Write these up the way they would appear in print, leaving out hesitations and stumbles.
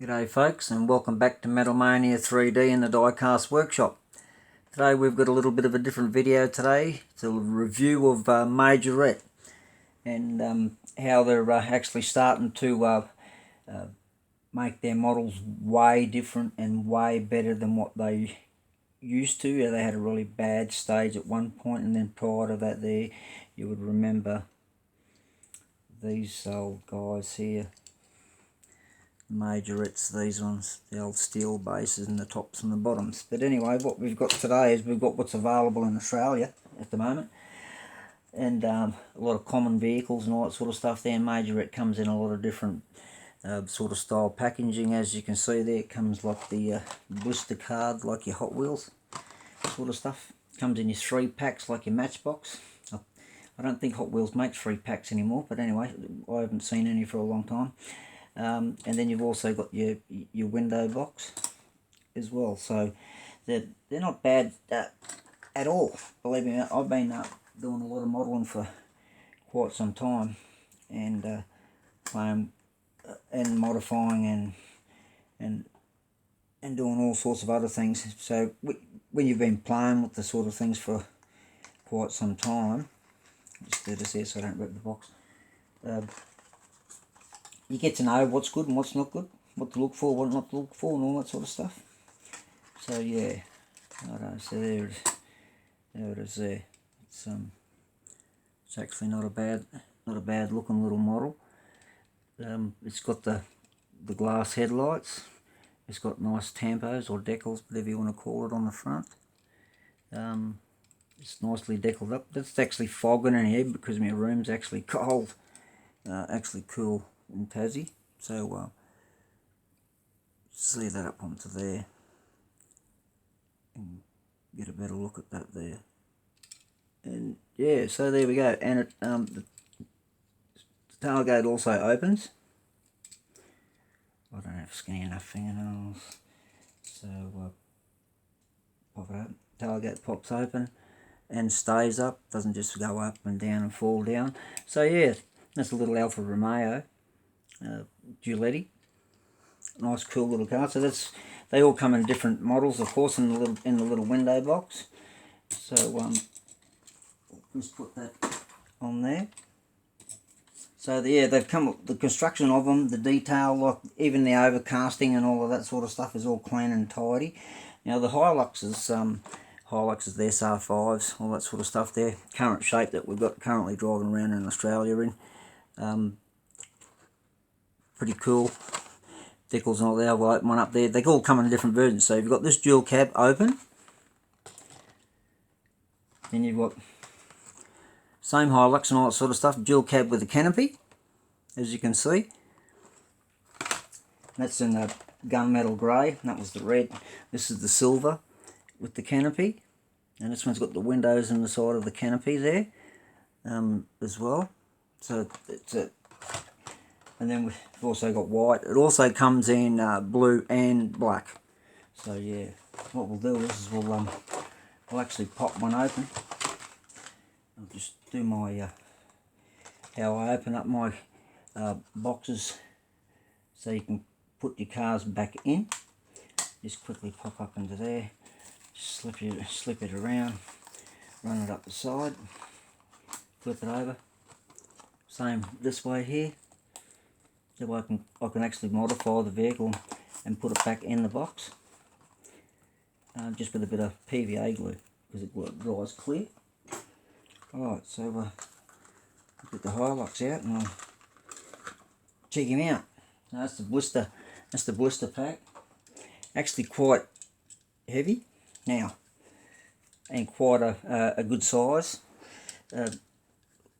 G'day folks, and welcome back to Metalmania 3D in the Diecast Workshop. Today we've got a little bit of a different video today. It's a review of Majorette and how they're actually starting to make their models way different and way better than what they used to. Yeah, they had a really bad stage at one point, and then prior to that there you would remember these old guys here. Majorettes, these ones, the old steel bases and the tops and the bottoms. But anyway, what we've got today is we've got what's available in Australia at the moment, and a lot of common vehicles and all that sort of stuff there. Majorette comes in a lot of different sort of style packaging. As you can see there, it comes like the blister card, like your Hot Wheels sort of stuff. Comes in your 3 packs like your Matchbox. I don't think Hot Wheels makes 3 packs anymore, but anyway, I haven't seen any for a long time. And then you've also got your window box as well, so they're not bad at all. Believe me, I've been doing a lot of modelling for quite some time, and playing and modifying and doing all sorts of other things. So when you've been playing with the sort of things for quite some time, just do this here so I don't rip the box. You get to know what's good and what's not good, what to look for, what not to look for, and all that sort of stuff. So yeah, so there it is there. It's actually not a bad looking little model. It's got the glass headlights. It's got nice tampos or decals, whatever you want to call it, on the front. It's nicely deckled up. That's actually fogging in here because my room's actually cold, actually cool in Tassie, so see that up onto there and get a better look at that there. And yeah, so there we go. And it the tailgate also opens. I don't have skinny enough fingernails, so pop it up. Tailgate pops open and stays up, doesn't just go up and down and fall down. So yeah, that's a little Alfa Romeo Giuletti. Nice cool little car. So they all come in different models, of course, in the little window box. So let's put that on there. So yeah, they've come, the construction of them, the detail, like even the overcasting and all of that sort of stuff is all clean and tidy. Now the Hiluxes, the SR5s, all that sort of stuff there, current shape that we've got currently driving around in Australia in. Pretty cool. Decals and all that. I'll open one up there. They all come in different versions. So you've got this dual cab open. Then you've got same Hilux and all that sort of stuff. Dual cab with a canopy, as you can see. That's in the gunmetal grey. That was the red. This is the silver with the canopy. And this one's got the windows in the side of the canopy there as well. So it's a... And then we've also got white. It also comes in blue and black. So yeah, what we'll do is we'll actually pop one open. I'll just do my how I open up my boxes so you can put your cars back in. Just quickly pop up into there. Just slip it around, run it up the side, flip it over. Same this way here. So I can actually modify the vehicle and put it back in the box, just with a bit of PVA glue because it dries clear. Alright, so I'll get the Hilux out and I'll check him out. Now that's the blister pack. Actually quite heavy now and quite a good size.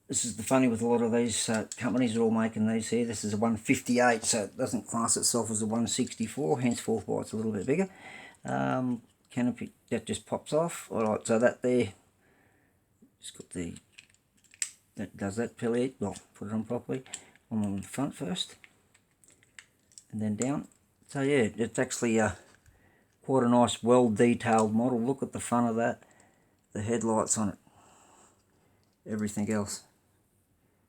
This is the funny with a lot of these companies are all making these here. This is a 158, so it doesn't class itself as a 164, henceforth why it's a little bit bigger. Canopy, that just pops off. Alright, so that there, just got that does that pilly. Well, put it on properly. On the front first, and then down. So yeah, it's actually quite a nice, well detailed model. Look at the front of that, the headlights on it, everything else.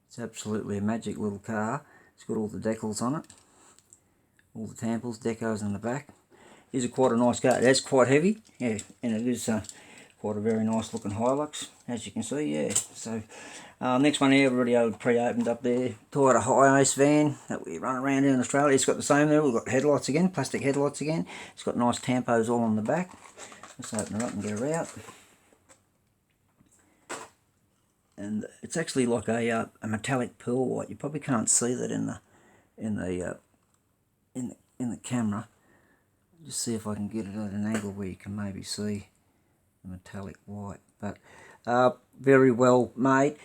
It's absolutely a magic little car. It's got all the decals on it. all the tampers, decos in the back. Is quite a nice car. It is quite heavy, yeah, and it is quite a very nice looking Hilux, as you can see, yeah. So next one here, already pre-opened up there. Toyota Hiace van that we run around in Australia. It's got the same there. We've got headlights again, plastic headlights again. It's got nice tampos all on the back. Let's open it up and get her out. And it's actually like a metallic pearl white. You probably can't see that in the camera. Just see if I can get it at an angle where you can maybe see the metallic white. But very well made.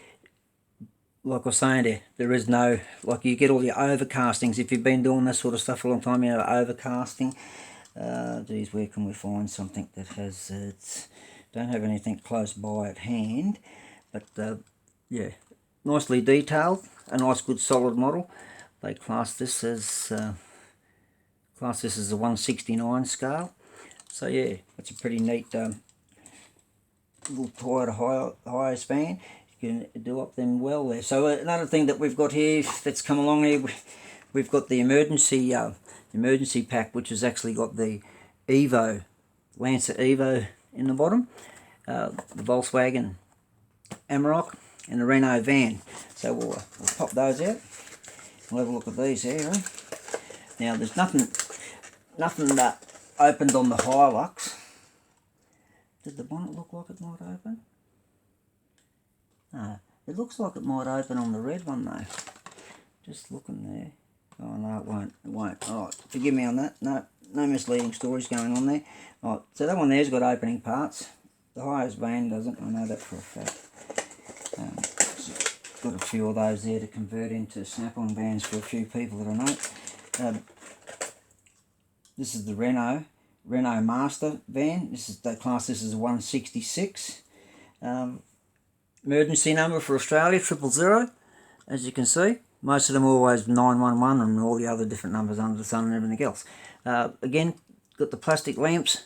Like I was saying there is no, like you get all your overcastings. If you've been doing this sort of stuff for a long time, you know, overcasting. Geez, where can we find something that has, don't have anything close by at hand. But yeah, nicely detailed, a nice good solid model. They class this as a 169 scale. So yeah, it's a pretty neat little Toyota Hiace van. You can do up them well there. So another thing that we've got here that's come along here, we've got the emergency pack, which has actually got the Evo, Lancer Evo in the bottom, the Volkswagen Amarok, and the Renault van. So we'll pop those out. We'll have a look at these here. Eh? Now there's nothing that opened on the Hilux. Did the bonnet look like it might open? No, it looks like it might open on the red one though. Just looking there. Oh no, it won't. It won't. Alright, forgive me on that. No misleading stories going on there. Alright, so that one there's got opening parts. The Hiace van doesn't. I know that for a fact. Got a few of those there to convert into snap-on vans for a few people that I know. This is the Renault Master van. This is the class. This is a 166. Emergency number for Australia 000. As you can see, most of them are always 911 and all the other different numbers under the sun and everything else. Again, got the plastic lamps,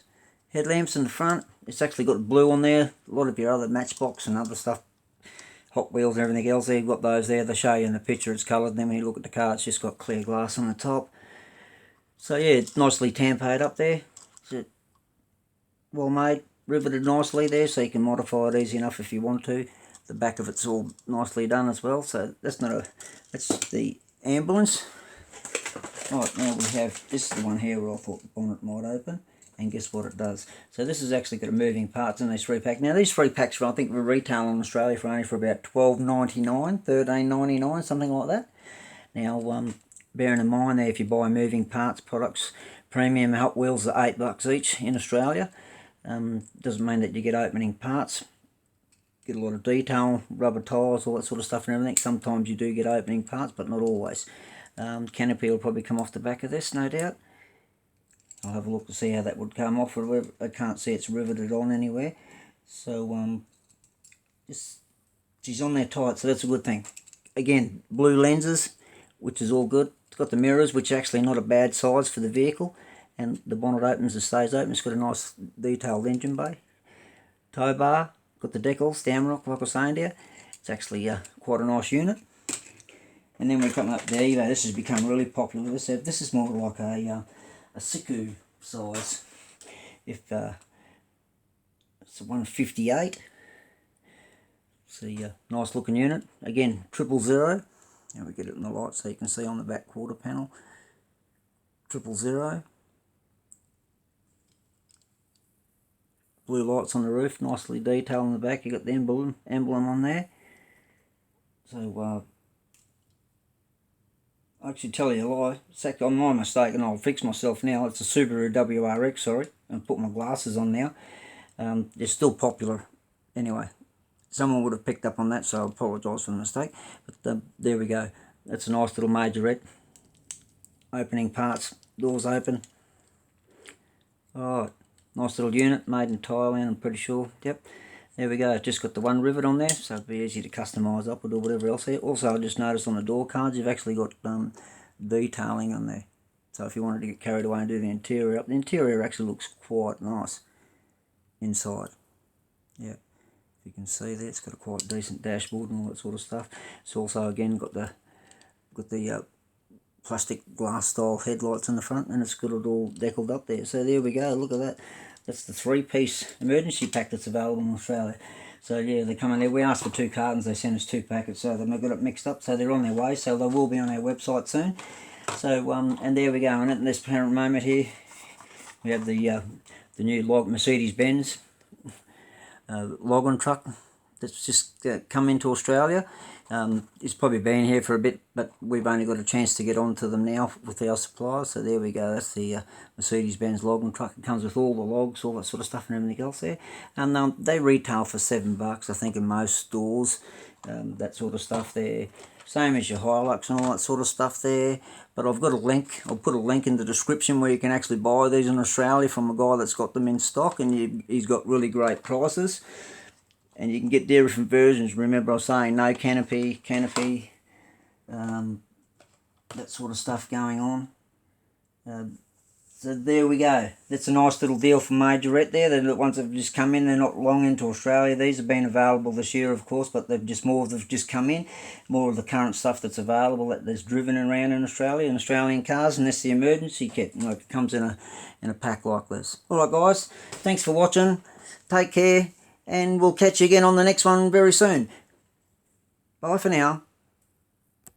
headlamps in the front. It's actually got blue on there. A lot of your other Matchbox and other stuff, Hot Wheels and everything else, they've got those there. They show you in the picture it's coloured. Then when you look at the car, it's just got clear glass on the top. So yeah, it's nicely tampoed up there. It's well made, riveted nicely there, so you can modify it easy enough if you want to. The back of it's all nicely done as well. So that's the ambulance. Right, now we have, this is the one here where I thought the bonnet might open. And guess what it does? So this has actually got a moving parts in these 3-pack. Now these 3-packs, I think, were retail in Australia for only for about $12.99, $13.99, something like that. Now, bearing in mind there, if you buy moving parts products, premium Hot Wheels are $8 each in Australia. Doesn't mean that you get opening parts. Get a lot of detail, rubber tyres, all that sort of stuff and everything. Sometimes you do get opening parts, but not always. Canopy will probably come off the back of this, no doubt. I'll have a look to see how that would come off. I can't see it's riveted on anywhere. So, she's on there tight, so that's a good thing. Again, blue lenses, which is all good. It's got the mirrors, which are actually not a bad size for the vehicle. And the bonnet opens and stays open. It's got a nice detailed engine bay. Tow bar, got the decals, the Amarok, like I was saying there. It's actually quite a nice unit. And then we're coming up to the Evo. This has become really popular. This is more like a Siku size. If it's a 158. See, nice looking unit. Again, 000. Now we get it in the light so you can see on the back quarter panel. 000. Blue lights on the roof, nicely detailed on the back. You got the emblem on there. So I actually tell you a lie. It's actually on my mistake, and I'll fix myself now. It's a Subaru WRX, sorry. I'll put my glasses on now. They're still popular. Anyway, someone would have picked up on that, so I apologise for the mistake. But there we go. That's a nice little Majorette. Opening parts, doors open. Oh, nice little unit, made in Thailand, I'm pretty sure. Yep. There we go, just got the one rivet on there, so it'd be easy to customise up or do whatever else here. Also, I just noticed on the door cards, you've actually got detailing on there. So if you wanted to get carried away and do the interior up, the interior actually looks quite nice inside. Yeah, if you can see there, it's got a quite decent dashboard and all that sort of stuff. It's also, again, got the plastic glass style headlights in the front, and it's got it all deckled up there. So there we go, look at that. That's the 3-piece emergency pack that's available in Australia. So yeah, they come in there. We asked for 2 cartons, they sent us 2 packets, so they've got it mixed up, so they're on their way, so they will be on our website soon. So and there we go, and at this current moment here we have the new Mercedes-Benz Logan truck that's just come into Australia. It's probably been here for a bit, but we've only got a chance to get onto them now with our suppliers. So there we go, that's the Mercedes-Benz Logan truck. It comes with all the logs, all that sort of stuff and everything else there. And they retail for $7, I think, in most stores, that sort of stuff there. Same as your Hilux and all that sort of stuff there. But I've got a link, I'll put a link in the description where you can actually buy these in Australia from a guy that's got them in stock, and he's got really great prices. And you can get different versions. Remember I was saying no canopy, that sort of stuff going on. So there we go. That's a nice little deal from Majorette there. They're the ones that have just come in. They're not long into Australia. These have been available this year, of course, but they've just come in. More of the current stuff that's available that's driven around in Australia, in Australian cars, and that's the emergency kit. Like, it comes in a pack like this. Alright guys, thanks for watching. Take care, and we'll catch you again on the next one very soon. Bye for now.